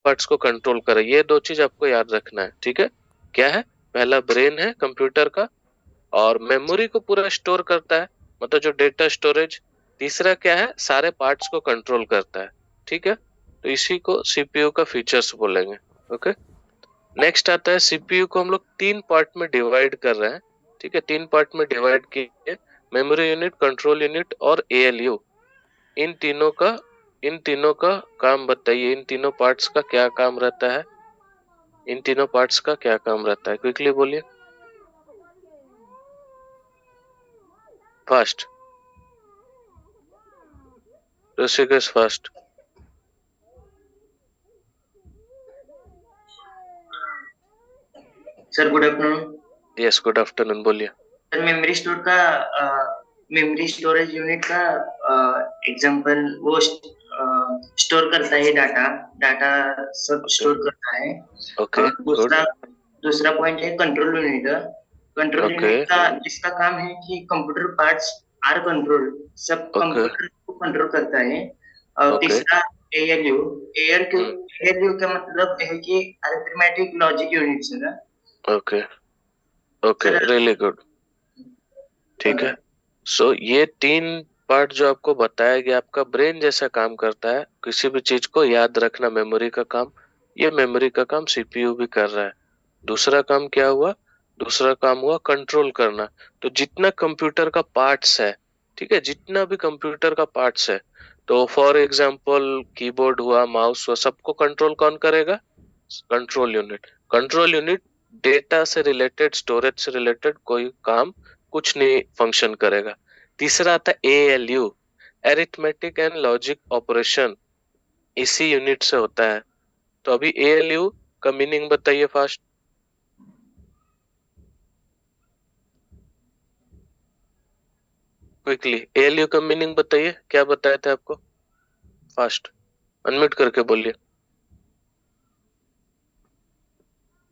Parts को control करे। ये दो चीज आपको याद रखना है, ठीक है। क्या है? पहला ब्रेन है कंप्यूटर का, और मेमोरी को पूरा स्टोर करता है, मतलब जो डेटा स्टोरेज। तीसरा क्या है? सारे पार्ट्स को कंट्रोल करता है, ठीक है। तो इसी को सीपीयू का फीचर्स बोलेंगे। ओके, नेक्स्ट आता है सीपीयू को हम लोग तीन पार्ट में डिवाइड कर रहे हैं, ठीक है। तीन पार्ट में डिवाइड किए, मेमोरी यूनिट, कंट्रोल यूनिट और एएलयू। इन तीनों का इन तीनों का काम बताइए। इन तीनों पार्ट्स का क्या काम रहता है? इन तीनों पार्ट्स का क्या काम रहता है? क्विकली बोलिए, fast. Rishikesh fast. Sir good afternoon. Yes, good afternoon, बोलिए। सर मेमोरी स्टोरेज यूनिट का एग्जांपल वो स्टोर करता है डाटा। डाटा सब स्टोर करता है। ओके, और गुड। दूसरा पॉइंट है control unit. Control okay, unit का इसका काम है कि कंप्यूटर पार्ट्स आर कंट्रोल, सब ओके, कंप्यूटर को कंट्रोल करता है। और ओके। तीसरा एएलयू। एएलयू का मतलब है कि arithmetic logic unit sir. Okay, okay, sir really good, ठीक है। सो ये तीन पार्ट जो आपको बताया गया, आपका ब्रेन जैसा काम करता है, किसी भी चीज को याद रखना, मेमोरी का काम। ये मेमोरी का काम सीपीयू भी कर रहा है। दूसरा काम क्या हुआ? दूसरा काम हुआ कंट्रोल करना। तो जितना कंप्यूटर का पार्ट्स है, ठीक है, जितना भी कंप्यूटर का पार्ट्स है, तो फॉर एग्जांपल कीबोर्ड हुआ, माउस हुआ, सबको कंट्रोल कौन करेगा? Control unit. Control unit data से रिलेटेड, स्टोरेज से रिलेटेड कोई काम कुछ नहीं फंक्शन करेगा। तीसरा आता है ALU, arithmetic and logic operation, इसी यूनिट से होता है। तो अभी एएलयू का मीनिंग बताइए फास्ट, क्विकली। एएलयू का मीनिंग बताइए, क्या बताए थे आपको? फास्ट, अनम्यूट करके बोलिए,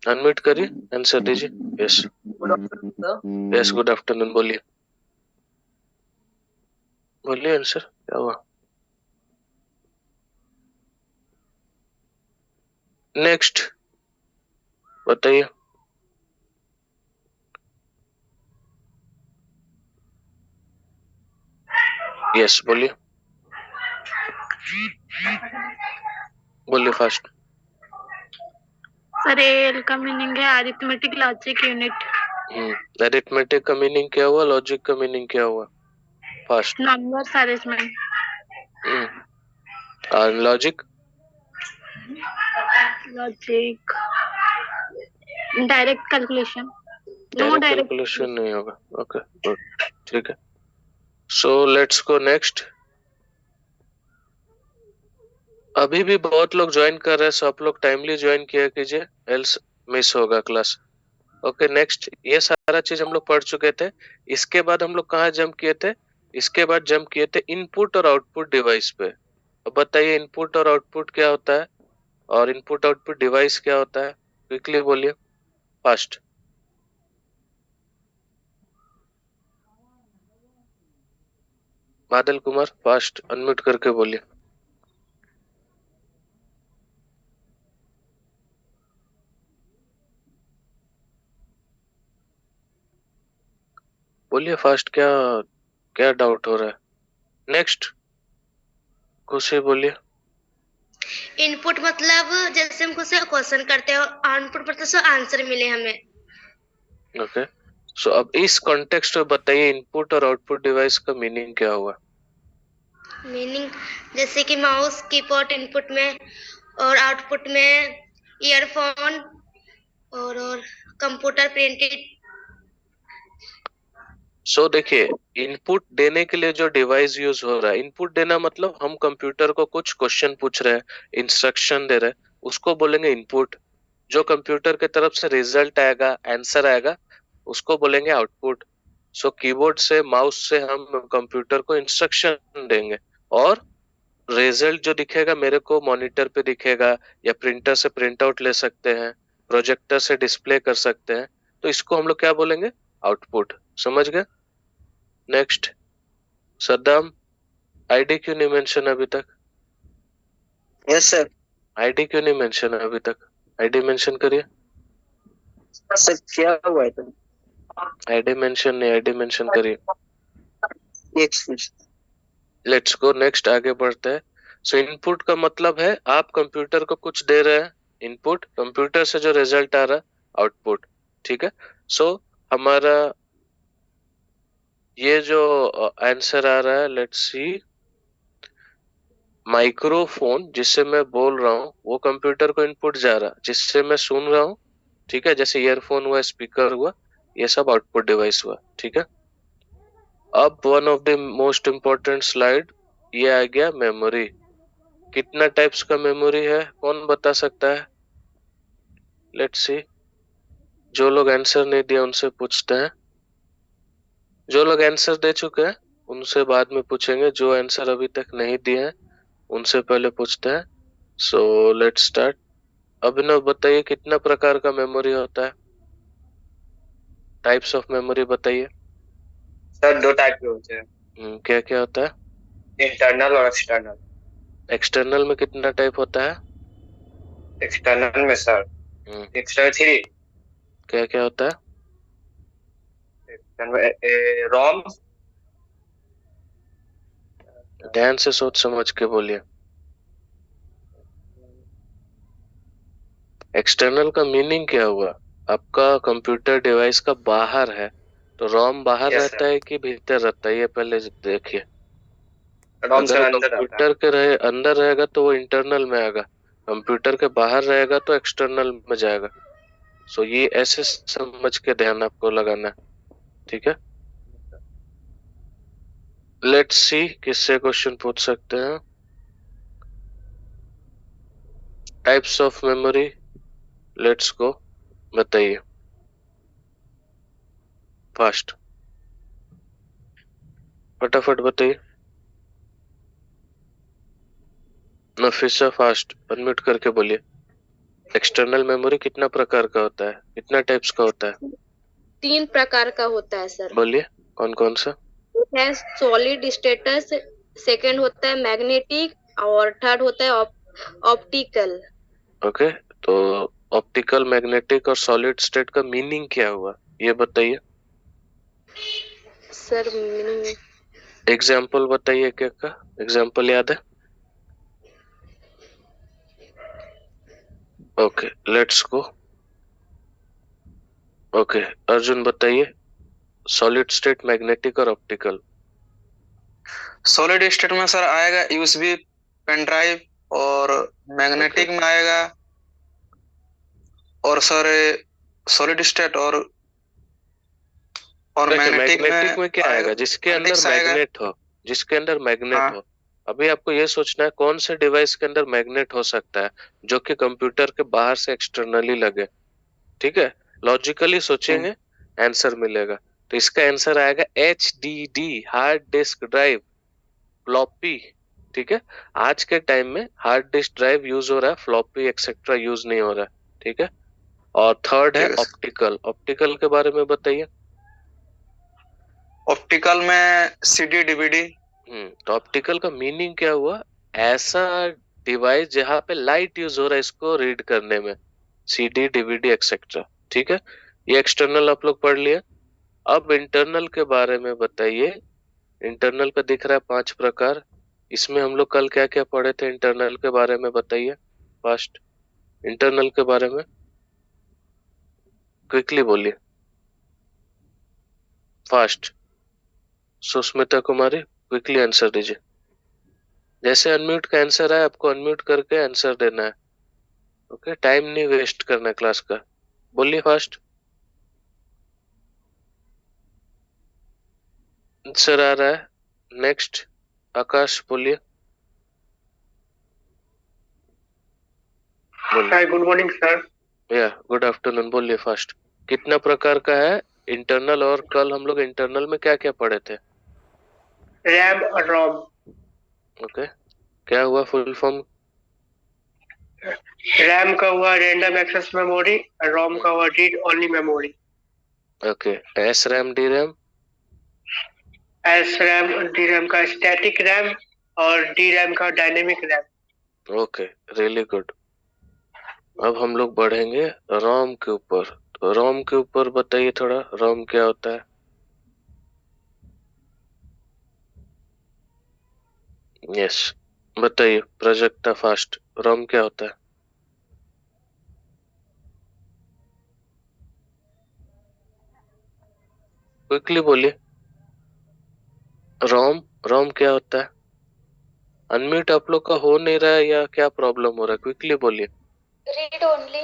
अनम्यूट करिए, आंसर दीजिए। यस, यस, गुड आफ्टरनून, बोलिए, बोलिए आंसर क्या हुआ? नेक्स्ट बताइए। यस, बोलिए, बोलिए फास्ट। सर एएल का मीनिंग है अरिथमेटिक लॉजिक यूनिट। अरिथमेटिक का मीनिंग क्या हुआ? लॉजिक का मीनिंग क्या हुआ? फास्ट। Numbers arrangement. और logic? Logic direct calculation. No direct direct calculation नहीं होगा। ओके, गुड, ठीक है। So let's go next. अभी भी बहुत लोग ज्वाइन कर रहे हैं, सो आप लोग टाइमली ज्वाइन किया कीजिए, एल्स मिस होगा क्लास। Okay, next. ये सारा चीज हम लोग पढ़ चुके थे। इसके बाद हम लोग कहाँ जंप किए थे? इसके बाद जंप किए थे इनपुट और आउटपुट डिवाइस पे। अब बताइए इनपुट और आउटपुट क्या होता है, और इनपुट आउटपुट डिवाइस क्या होता है? क्विकली बोलिए, fast. Badal Kumar, fast, unmute करके बोलिए, बोलिए फास्ट। क्या क्या डाउट हो रहा है? नेक्स्ट, खुशी बोलिए। इनपुट मतलब जैसे हम कुछ क्वेश्चन करते हैं, और आउटपुट मतलब सो आंसर मिले हमें। ओके, सो अब इस कॉन्टेक्स्ट में बताइए इनपुट और आउटपुट डिवाइस का मीनिंग क्या हुआ? मीनिंग जैसे कि माउस कीबोर्ड इनपुट में, और आउटपुट में ईयरफोन, और कंप्यूटर प्रिंटेड। सो देखिए, इनपुट देने के लिए जो डिवाइस यूज हो रहा है, इनपुट देना मतलब हम कंप्यूटर को कुछ क्वेश्चन पूछ रहे हैं, इंस्ट्रक्शन दे रहे हैं, उसको बोलेंगे इनपुट। जो कंप्यूटर के तरफ से रिजल्ट आएगा, आंसर आएगा, उसको बोलेंगे आउटपुट। सो कीबोर्ड से, माउस से हम कंप्यूटर को इंस्ट्रक्शन देंगे, और रिजल्ट जो दिखेगा मेरे को मॉनिटर पे दिखेगा, या प्रिंटर से प्रिंट आउट ले सकते हैं, प्रोजेक्टर से डिस्प्ले कर सकते हैं, तो इसको हम लोग क्या बोलेंगे? आउटपुट। समझ गए? नेक्स्ट, सद्दाम, आईडी क्यों नहीं मेंशन अभी तक? Yes sir. आईडी क्यों नहीं मेंशन है अभी तक? आईडी मेंशन करिए। सर क्या हुआ है? तो आईडी मेंशन नहीं, आईडी मेंशन करिए। एक लेट्स गो नेक्स्ट, आगे बढ़ते हैं। सो इनपुट का मतलब है आप कंप्यूटर को कुछ दे रहे हैं, इनपुट, कंप्यूटर से जो रिजल्ट आ रहा है आउटपुट, ठीक है। सो हमारा ये जो आंसर आ रहा है, लेट्स सी, माइक्रोफोन जिससे मैं बोल रहा हूँ वो कंप्यूटर को इनपुट जा रहा है, जिससे मैं सुन रहा हूँ, ठीक है, जैसे ईयरफोन हुआ, स्पीकर हुआ, ये सब आउटपुट डिवाइस हुआ, ठीक है। अब one of the most important slide, ये आ गया मेमोरी। कितना टाइप्स का मेमोरी है, कौन बता सकता है? लेट्स सी, जो लोग आंसर नहीं दिया उनसे पूछते हैं, जो लोग आंसर दे चुके हैं उनसे बाद में पूछेंगे, जो आंसर अभी तक नहीं दिए हैं उनसे पहले पूछते हैं। So let's start. अभिनव बताइए कितना प्रकार का मेमोरी होता है? टाइप्स ऑफ मेमोरी बताइए। सर 2 टाइप के होते हैं, क्या क्या होता है? इंटरनल और एक्सटर्नल। एक्सटर्नल में कितना टाइप होता है? एक्सटर्नल में सर एक्सटर्नल 3, क्या क्या होता है? रोम। ध्यान से सोच समझ के बोलिए। एक्सटर्नल का मीनिंग क्या हुआ? आपका कंप्यूटर डिवाइस का बाहर है, तो रोम बाहर Yes, रहता है कि भीतर रहता है, ये पहले देखिए। रोम अगर सर वो अंदर रहता है। कंप्यूटर के रहे अंदर रहेगा तो वो इंटरनल में आएगा, कंप्यूटर के बाहर रहेगा तो एक्सटर्नल में जाएगा। सो ये ऐसे समझ के ध्यान आपको लगाना है, ठीक है। लेट्स सी किससे क्वेश्चन पूछ सकते हैं। Types of memory, let's go, बताइए फास्ट, फटाफट बताइए। नफीसा फास्ट, अनम्यूट करके बोलिए। एक्सटर्नल मेमोरी कितना प्रकार का होता है, कितना टाइप्स का होता है? 3 प्रकार का होता है सर। बोलिए कौन कौन सा? है सॉलिड स्टेटस, सेकंड होता है मैग्नेटिक और थर्ड होता है ऑप्टिकल। ओके, तो ऑप्टिकल, मैग्नेटिक और सॉलिड स्टेट का मीनिंग क्या हुआ ये बताइए। सर एग्जाम्पल बताइए, क्या का एग्जाम्पल याद है? Okay let's go. Okay Arjun बताइए, सॉलिड स्टेट, मैग्नेटिक और ऑप्टिकल। सॉलिड स्टेट में सर आएगा यूएसबी पेन ड्राइव, और मैग्नेटिक में आएगा, और सर सॉलिड स्टेट और मैग्नेटिक में क्या आएगा? जिसके अंदर मैग्नेट हो, जिसके अंदर मैग्नेट हो। अभी आपको ये सोचना है कौन से डिवाइस के अंदर मैग्नेट हो सकता है जो कि कंप्यूटर के बाहर से एक्सटर्नली लगे, ठीक है। लॉजिकली सोचेंगे आंसर मिलेगा। तो इसका आंसर आएगा HDD, hard disk drive, floppy, ठीक है। आज के टाइम में हार्ड डिस्क ड्राइव यूज हो रहा है, फ्लॉपी एक्सेट्रा यूज नहीं हो रहा है, ठीक है। और थर्ड है ऑप्टिकल। ऑप्टिकल के बारे में बताइए। ऑप्टिकल में सीडी डीवीडी। तो ऑप्टिकल का मीनिंग क्या हुआ? ऐसा डिवाइस जहां पे लाइट यूज हो रहा है इसको रीड करने में, सीडी डीवीडी एक्सेट्रा, ठीक है। ये एक्सटर्नल आप लोग पढ़ लिए। अब इंटरनल के बारे में बताइए। इंटरनल का दिख रहा है 5 प्रकार, इसमें हम लोग कल क्या क्या पढ़े थे? इंटरनल के बारे में बताइए फास्ट। इंटरनल के बारे में क्विकली बोलिए, फास्ट। सुष्मिता कुमारी क्विकली आंसर दीजिए। जैसे अनम्यूट का आंसर है आपको अनम्यूट करके आंसर देना है, ओके, टाइम नहीं वेस्ट करना क्लास का। बोलिए फास्ट। आंसर आ रहा है। नेक्स्ट आकाश बोलिए। Good morning sir. या गुड आफ्टरनून, बोलिए फास्ट। कितना प्रकार का है इंटरनल? और कल हम लोग इंटरनल में क्या क्या पढ़े थे? रैम और रोम। ओके, क्या हुआ फुल फॉर्म? रैम का हुआ रैंडम एक्सेस मेमोरी और रोम का हुआ read only memory. Okay, S RAM, D RAM. S RAM D RAM का स्टैटिक रैम और डी रैम का dynamic RAM. Okay, really good. अब हम लोग बढ़ेंगे रोम के ऊपर। तो रोम के ऊपर बताइए थोड़ा, रोम क्या होता है? यस, बताइए प्राजक्ता फास्ट, रोम क्या होता है? क्विकली बोलिए, रोम रोम क्या होता है? अनम्यूट आप लोग का हो नहीं रहा है या क्या प्रॉब्लम हो रहा है? क्विकली बोलिए। रीड ओनली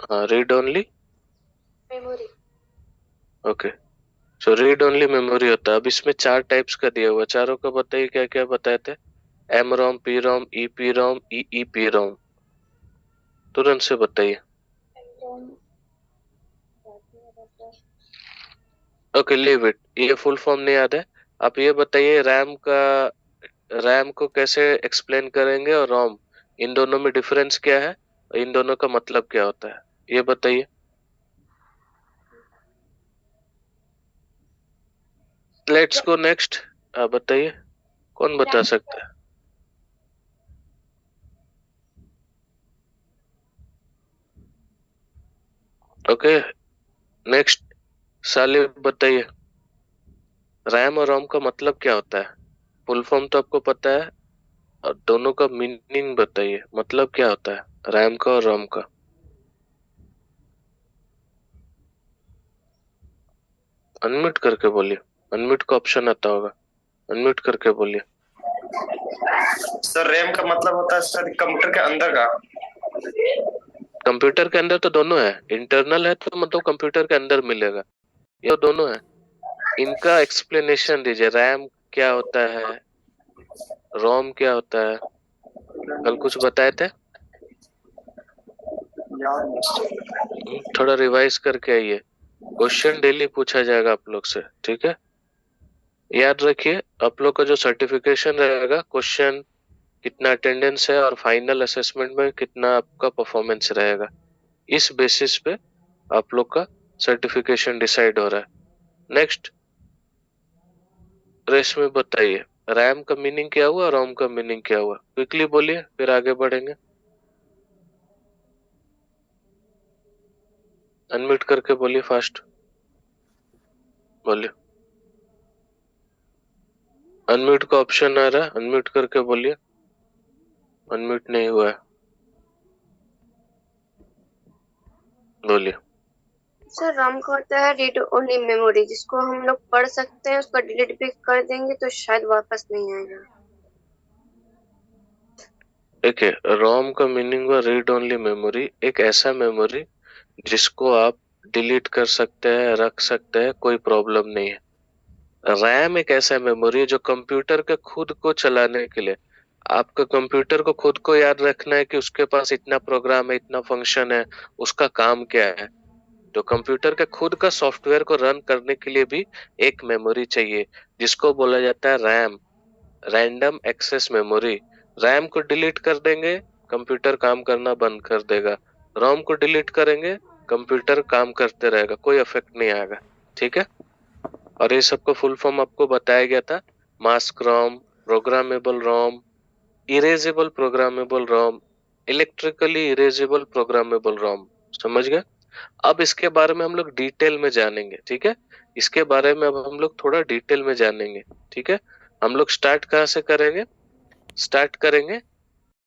हाँ, read only memory. Okay. So read only memory होता है। अब इसमें 4 टाइप्स का दिया हुआ, चारों का बताइए क्या क्या बताए थे। M ROM, P ROM, E P ROM, E P ROM, तुरंत से बताइए। ओके, लीव इट, ये फुल फॉर्म नहीं याद है। आप ये बताइए रैम को कैसे एक्सप्लेन करेंगे, और रोम, इन दोनों में डिफरेंस क्या है, इन दोनों का मतलब क्या होता है, ये बताइए। Let's go next. आप बताइए, कौन बता सकता है? ओके नेक्स्ट, सालिब बताइए, रैम और रोम का मतलब क्या होता है? फुल फॉर्म तो आपको पता है, और दोनों का मीनिंग बताइए, मतलब क्या होता है रैम का और रोम का? अनम्यूट करके बोलिए, अनम्यूट का ऑप्शन आता होगा, अनम्यूट करके बोलिए। सर रैम का मतलब होता है सर कंप्यूटर के अंदर का। कंप्यूटर के अंदर तो दोनों है, इंटरनल है तो मतलब कंप्यूटर के अंदर मिलेगा, ये दोनों है। इनका एक्सप्लेनेशन दीजिए, रैम क्या होता है, रोम क्या होता है, कल कुछ बताए थे। थोड़ा रिवाइज करके आइए, क्वेश्चन डेली पूछा जाएगा आप लोग से, ठीक है? याद रखिए, आप लोग का जो सर्टिफिकेशन रहेगा, क्वेश्चन कितना अटेंडेंस है और फाइनल असेसमेंट में कितना आपका परफॉर्मेंस रहेगा, इस बेसिस पे आप लोग का सर्टिफिकेशन डिसाइड हो रहा है। नेक्स्ट, रेस में बताइए, रैम का मीनिंग क्या हुआ, रोम का मीनिंग क्या हुआ, क्विकली बोलिए, फिर आगे बढ़ेंगे। अनम्यूट करके बोलिए, फास्ट बोलिए। अनम्यूट का ऑप्शन आ रहा है, अनम्यूट करके बोलिए। अनम्यूट नहीं हुआ है, बोलिए। सर रैम का होता है रीड ओनली मेमोरी, जिसको हम लोग पढ़ सकते हैं, उसको डिलीट भी कर देंगे तो शायद वापस नहीं आएगा। देखिए, रोम का मीनिंग हुआ रीड ओनली मेमोरी, एक ऐसा मेमोरी जिसको आप डिलीट कर सकते हैं, रख सकते हैं, कोई प्रॉब्लम नहीं है। रैम एक ऐसा मेमोरी है जो कंप्यूटर के खुद को चलाने के लिए, आपका कंप्यूटर को खुद को याद रखना है कि उसके पास इतना प्रोग्राम है, इतना फंक्शन है, उसका काम क्या है। तो कंप्यूटर के खुद का सॉफ्टवेयर को रन करने के लिए भी एक मेमोरी चाहिए, जिसको बोला जाता है RAM, random access memory. RAM को डिलीट कर देंगे, कंप्यूटर काम करना बंद कर देगा। रोम को डिलीट करेंगे, कंप्यूटर काम करते रहेगा, कोई इफेक्ट नहीं आएगा, ठीक है? और ये सबका फुल फॉर्म आपको बताया गया था, mask ROM, programmable ROM, erasable programmable ROM, electrically erasable programmable ROM. समझ गए? अब इसके बारे में हम लोग डिटेल में जानेंगे, ठीक है? इसके बारे में अब हम लोग थोड़ा डिटेल में जानेंगे, ठीक है? हम लोग स्टार्ट कहाँ से करेंगे? स्टार्ट करेंगे